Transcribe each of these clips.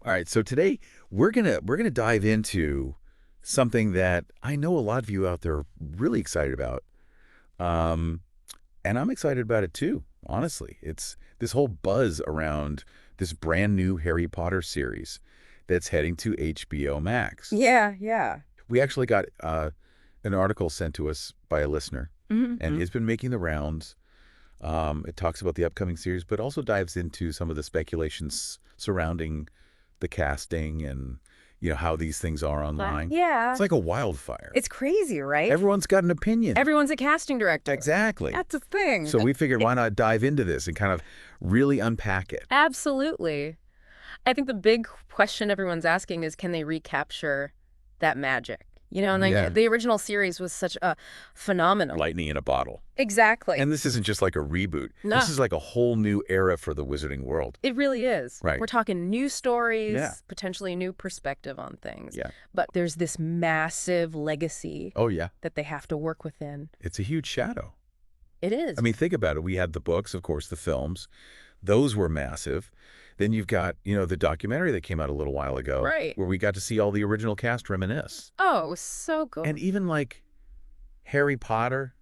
All right, so today we're gonna dive into something that I know a lot of you out there are really excited about, um, and I'm excited about it too. Honestly, it's this whole buzz around this brand new Harry Potter series that's heading to HBO Max. Yeah, yeah. We actually got an article sent to us by a listener, and it's been making the rounds. It talks about the upcoming series, but also dives into some of the speculations surrounding the casting and how these things are online. Yeah. It's like a wildfire. It's crazy, right? Everyone's got an opinion. Everyone's a casting director. Exactly. That's a thing. So we figured why not dive into this and kind of really unpack it. Absolutely. I think the big question everyone's asking is, can they recapture that magic? And the original series was such a phenomenal. Lightning in a bottle. Exactly. And this isn't just like a reboot. No. This is like a whole new era for the wizarding world. It really is. Right. We're talking new stories, Yeah. potentially a new perspective on things. Yeah. But there's this massive legacy Oh, yeah. that they have to work within. It's a huge shadow. It is. I mean, think about it. We had the books, of course, the films. Those were massive. Then you've got, the documentary that came out a little while ago. Right. Where we got to see all the original cast reminisce. Oh, it was so cool. And even like Harry Potter,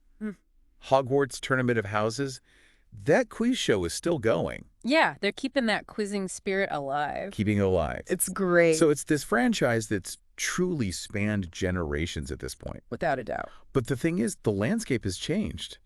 Hogwarts Tournament of Houses, that quiz show is still going. Yeah, they're keeping that quizzing spirit alive. Keeping it alive. It's great. So it's this franchise that's truly spanned generations at this point. Without a doubt. But the thing is, the landscape has changed,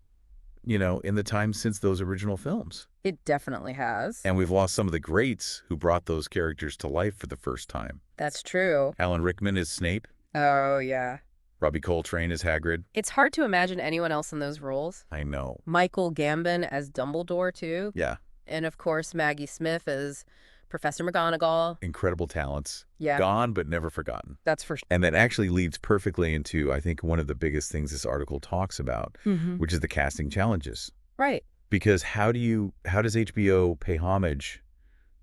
in the time since those original films. It definitely has. And we've lost some of the greats who brought those characters to life for the first time. That's true. Alan Rickman is Snape. Oh, yeah. Robbie Coltrane is Hagrid. It's hard to imagine anyone else in those roles. I know. Michael Gambon as Dumbledore, too. Yeah. And, of course, Maggie Smith as Professor McGonagall. Incredible talents. Yeah. Gone, but never forgotten. That's for sure. And that actually leads perfectly into, I think, one of the biggest things this article talks about, which is the casting challenges. Right. Because how does HBO pay homage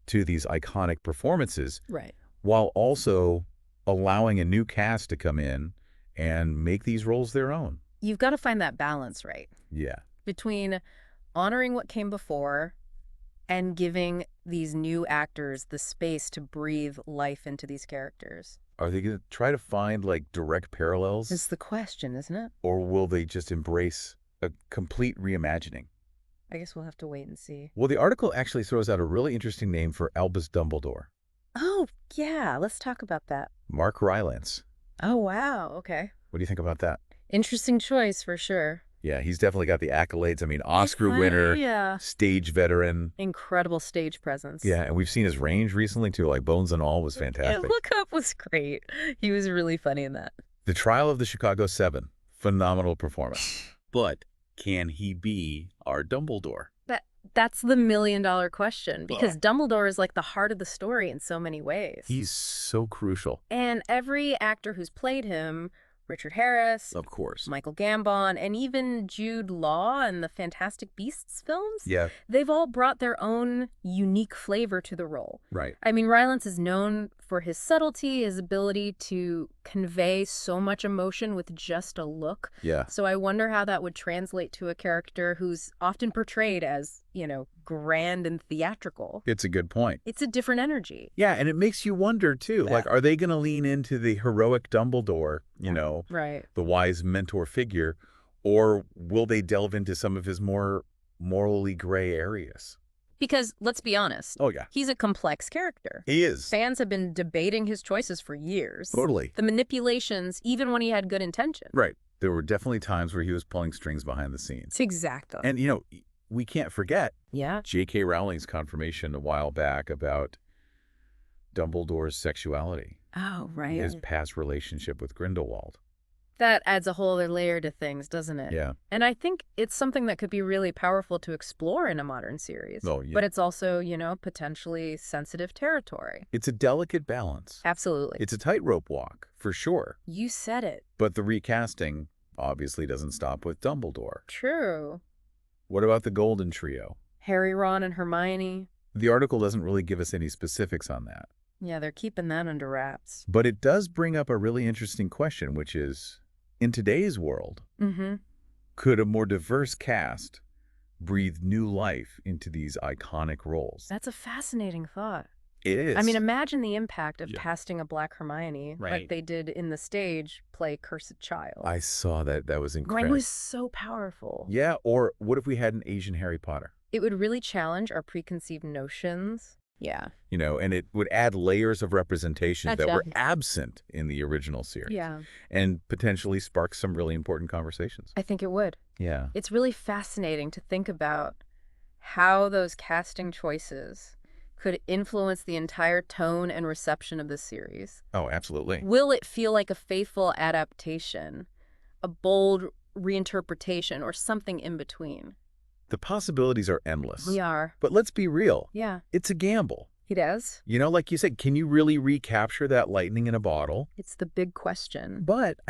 to these iconic performances Right. while also allowing a new cast to come in and make these roles their own? You've got to find that balance, right? Yeah. Between honoring what came before and giving these new actors the space to breathe life into these characters. Are they going to try to find like direct parallels? It's the question, isn't it? Or will they just embrace a complete reimagining? I guess we'll have to wait and see. Well, the article actually throws out a really interesting name for Albus Dumbledore. Oh, yeah. Let's talk about that. Mark Rylance. Oh, wow. Okay. What do you think about that? Interesting choice for sure. Yeah, he's definitely got the accolades. I mean, Oscar winner, Yeah. stage veteran. Incredible stage presence. Yeah, and we've seen his range recently too, like Bones and All was Yeah, fantastic. Look Up was great. He was really funny in that. The Trial of the Chicago 7, phenomenal performance. But can he be our Dumbledore? That's the million-dollar question, because Dumbledore is like the heart of the story in so many ways. He's so crucial. And every actor who's played him, Richard Harris, Of course. Michael Gambon, and even Jude Law in the Fantastic Beasts films, Yeah, they've all brought their own unique flavor to the role. right. I mean, Rylance is known for his subtlety, his ability to convey so much emotion with just a look. Yeah. So I wonder how that would translate to a character who's often portrayed as, grand and theatrical. It's a good point. It's a different energy. Yeah, and it makes you wonder too, Yeah. like, are they going to lean into the heroic Dumbledore, Right. the wise mentor figure, or will they delve into some of his more morally gray areas? Because, let's be honest, Oh, yeah. he's a complex character. He is. Fans have been debating his choices for years. Totally. The manipulations, even when he had good intention. Right. There were definitely times where he was pulling strings behind the scenes. Exactly. And, we can't forget Yeah. J.K. Rowling's confirmation a while back about Dumbledore's sexuality, Oh, right. his past relationship with Grindelwald. That adds a whole other layer to things, doesn't it? Yeah. And I think it's something that could be really powerful to explore in a modern series. Oh, yeah. But it's also, potentially sensitive territory. It's a delicate balance. Absolutely. It's a tightrope walk, for sure. You said it. But the recasting obviously doesn't stop with Dumbledore. True. What about the Golden Trio? Harry, Ron, and Hermione. The article doesn't really give us any specifics on that. Yeah, they're keeping that under wraps. But it does bring up a really interesting question, which is, in today's world, could a more diverse cast breathe new life into these iconic roles? That's a fascinating thought. It is. I mean, imagine the impact of casting a black Hermione Right. like they did in the stage play Cursed Child. I saw that. That was incredible. It was so powerful. Yeah, or what if we had an Asian Harry Potter? It would really challenge our preconceived notions. Yeah. You know, and it would add layers of representation that were Gotcha. absent in the original series. Yeah. And potentially spark some really important conversations. I think it would. Yeah. It's really fascinating to think about how those casting choices could influence the entire tone and reception of the series. Oh, absolutely. Will it feel like a faithful adaptation, a bold reinterpretation, or something in between? The possibilities are endless. We are. But let's be real. Yeah. It's a gamble. It is. You know, like you said, can you really recapture that lightning in a bottle? It's the big question. But I